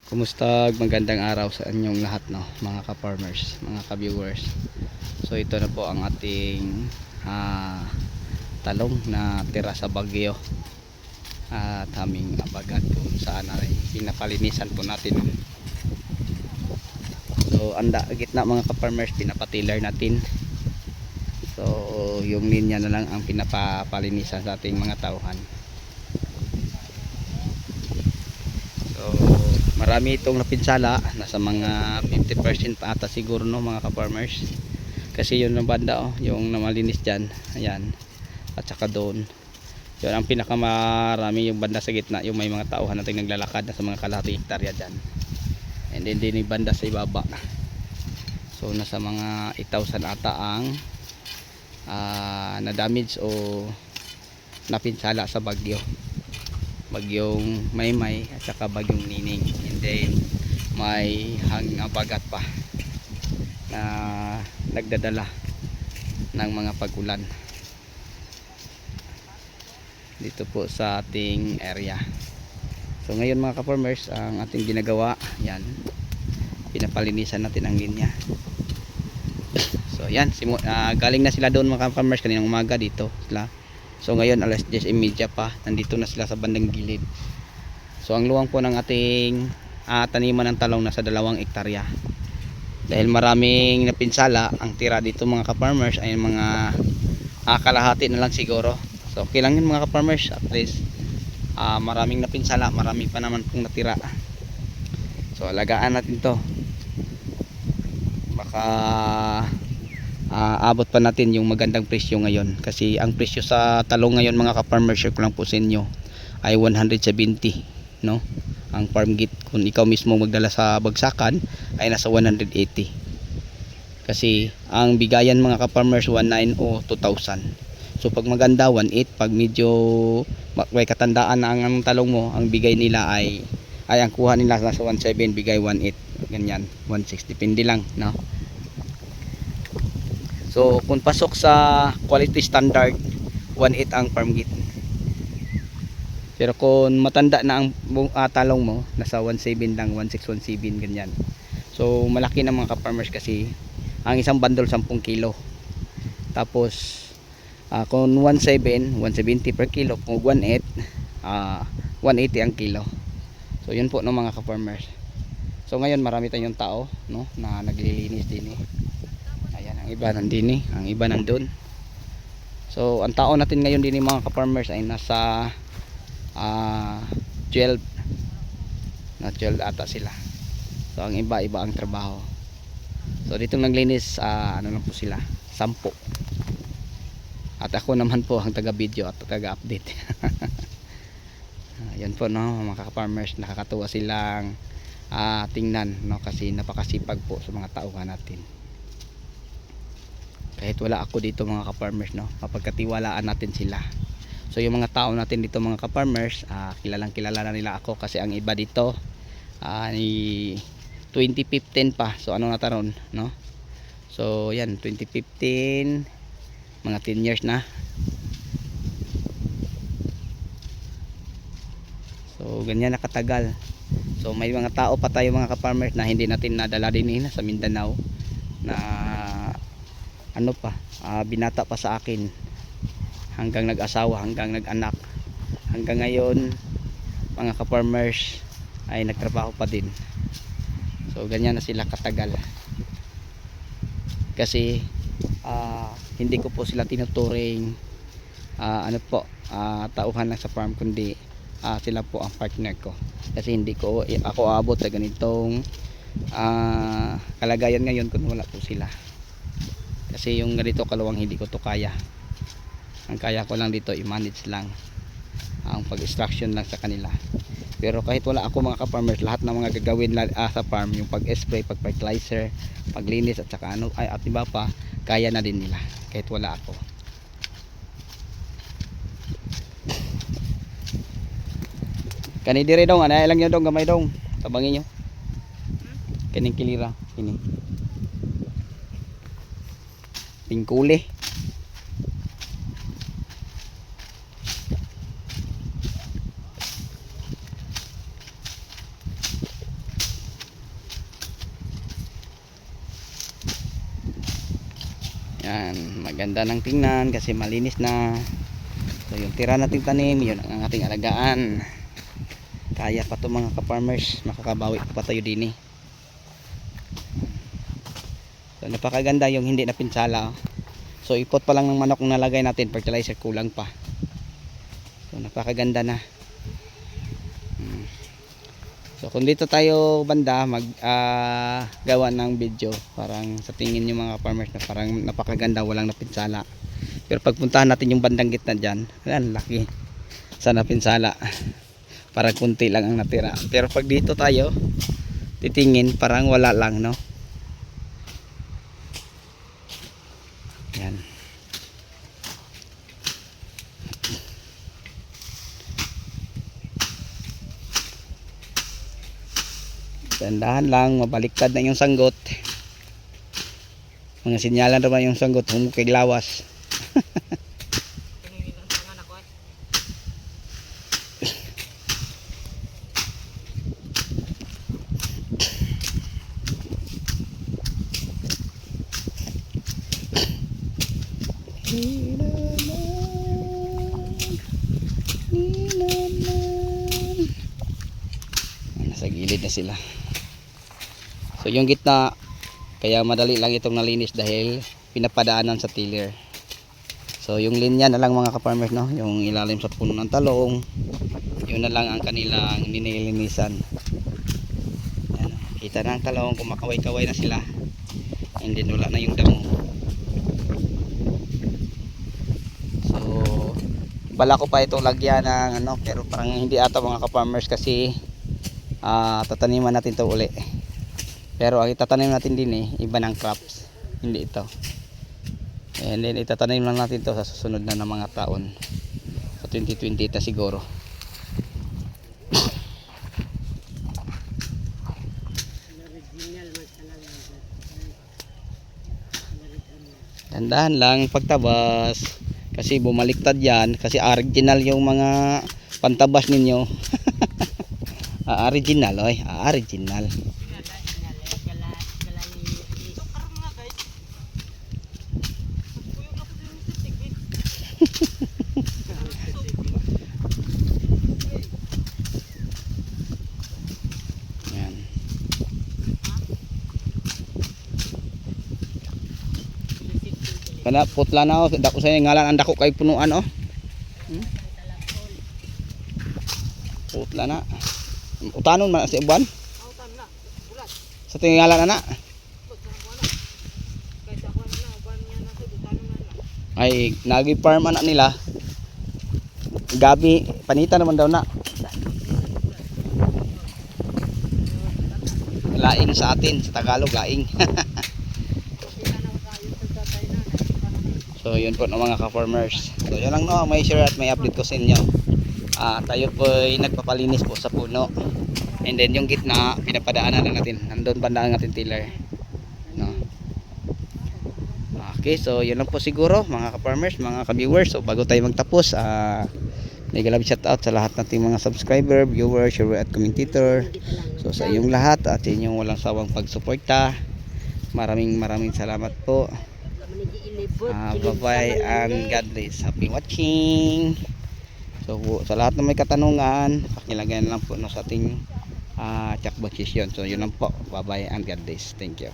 Kumusta, magandang araw sa inyong lahat, no, mga ka-farmers, mga ka-viewers. So ito na po ang ating talong na tira sa bagyo at aming abagat kung saan ay pinapalinisan po natin. So anda gitna mga ka-farmers, pinapatiler natin. So yung linya na lang ang pinapapalinisan sa ating mga tauhan. Marami itong napinsala, nasa mga 50% pa ata siguro, no, mga ka-farmers. Kasi yun ang banda, oh, yung namalinis dyan, ayan, at saka doon yun ang pinakamarami, yung banda sa gitna, yung may mga tauhan natin naglalakad na sa mga kalahating hektarya dyan. And then din yung banda sa ibaba, so nasa mga 8,000 ata ang na damage o napinsala sa bagyong Maymay at saka bagyong Nining. And then may hanging abagat pa na nagdadala ng mga pagulan dito po sa ating area. So ngayon mga ka-farmers, ang ating ginagawa, yan, pinapalinisan natin ang linya. So yan, galing na sila doon mga ka-farmers kaninang umaga dito sila. So ngayon alas 10:30 pa, nandito na sila sa bandang gilid. So ang luwang po ng ating taniman ng talong nasa 2 hektarya. Dahil maraming napinsala, ang tira dito mga ka-farmers ay mga kalahati na lang siguro. So okay lang yun mga ka-farmers, at least maraming napinsala, marami pa naman pong natira. So alagaan natin to, baka abot pa natin yung magandang presyo ngayon. Kasi ang presyo sa talong ngayon mga ka-farmers, share ko lang po sa inyo, ay 170, no? Ang farm gate, kung ikaw mismo magdala sa bagsakan, ay nasa 180. Kasi ang bigayan mga ka-farmers 19 o 2,000. So pag maganda 18, pag medyo may katandaan na ang talong mo, ang bigay nila ay ang kuha nila nasa 17, bigay 18, ganyan 160, depende lang, no? So kung pasok sa quality standard, 1.8 ang farm gate. Pero kung matanda na ang talong mo, nasa 1.7 lang, 1.6, 1.7, ganyan. So malaki na mga ka-farmers kasi ang isang bundle 10 kilo. Tapos kung 1.7, 170 per kilo. Kung 1.8, 180 ang kilo. So yun po, no, mga ka-farmers. So ngayon marami tayong tao, no, na naglilinis din, ang iba nandini, ang iba nandun. So ang tao natin ngayon din mga ka-farmers ay nasa 12 ata sila. So ang iba ang trabaho. So dito naglinis ano lang po sila, 10. At ako naman po ang taga video at taga update. Yan po, no, mga ka-farmers, nakakatuwa silang tingnan, no, kasi napakasipag po sa mga tauhan natin. Kahit wala ako dito mga ka-farmers, no, mapagkatiwalaan natin sila. So yung mga tao natin dito mga ka-farmers, kilalang kilala na nila ako kasi ang iba dito 2015 pa. So ano na taron, no? So yan, 2015, mga 10 years na. So ganyan nakatagal. So may mga tao pa tayo mga ka-farmers na hindi natin nadala din sa Mindanao, na ano pa, binata pa sa akin, hanggang nag-asawa, hanggang nag-anak, hanggang ngayon mga ka-farmers ay nagtrabaho pa din. So ganyan na sila katagal. Kasi hindi ko po sila tinuturing ano po, tauhan lang sa farm, kundi sila po ang partner ko. Kasi hindi ko ako abot sa ganitong kalagayan ngayon kung wala po sila. Kasi yung ganito kaluwang hindi ko to kaya. Ang kaya ko lang dito i-manage lang ang pag-extraction lang sa kanila. Pero kahit wala ako mga ka-farmers, lahat ng mga gagawin sa farm, yung pag-spray, pag-fertilizer, paglinis at saka ano at iba pa, kaya na din nila kahit wala ako. Kani dire dong, anay lang nyo dong, gamay dong, tabangin nyo kaning kilira ini pingkuli. Yan, maganda ng tingnan kasi malinis na. So yung tira nating tanim, yun ang ating alagaan. Kaya pa to mga ka-farmers, makakabawi pa tayo din eh. So napakaganda yung hindi na pinsala. So ipot pa lang ng manok na nalagay natin, fertilizer kulang pa. So napakaganda na. So kung dito tayo banda gawa ng video, parang sa tingin nyo mga farmers na parang napakaganda, walang napinsala. Pero pagpuntahan natin yung bandang gitna dyan, ayan, laki sa napinsala. Parang kunti lang ang natira. Pero pag dito tayo titingin, parang wala lang, no? Yan. Dandahan lang, mabaliktad na yung sanggot. Mga sinyalan naman yung sanggot, humukig lawas. Nasa gilid na sila. So yung gitna, kaya madali lang itong nalinis dahil pinapadaanan sa tiller. So yung linya na lang mga ka-farmers, no, yung ilalim sa puno ng talong, yun na lang ang kanilang ninilinisan. Yan, kita na ang talong, kumakaway-kaway na sila, hindi wala na yung damo. So bala ko pa itong lagyan ng ano, pero parang hindi ata mga ka-farmers kasi tataniman natin to uli. Pero ang itatanim natin din iba ng crops, hindi ito. And then itatanim lang natin to sa susunod na mga taon, sa 2020 ito siguro. Dandahan lang pagtabas kasi bumaliktad yan, kasi original yung mga pantabas ninyo. Original, oy, original. Yan. Kana putla na oh, dako sa ngalan ang dako kay punuan oh. Putla na. Utanon man sa uban. Sa tingalan na. Ay nagi farm anak nila. Gabi panitan naman daw na. Laing sa atin sa Tagalog, laing. So yun po ng mga ka-farmers. So yun lang no, may share at may update ko sa inyo. Tayo po ay nagpapalinis po sa puno. And then yung gitna pinapadaanan na natin. Nandun banda ang ating tiller. No. Okay, so yun lang po siguro mga ka-farmers, mga ka-viewers. So bago tayo magtapos, nag-love shout out sa lahat nating mga subscriber, viewers, share at commentator. So sa inyong lahat at sa inyong walang sawang pagsuporta, maraming salamat po. Bye bye and God bless. Happy watching. So sa lahat na may katanungan, pakilagay lang po no, sa ating check box session. So yun lang po. Bye bye and God bless. Thank you.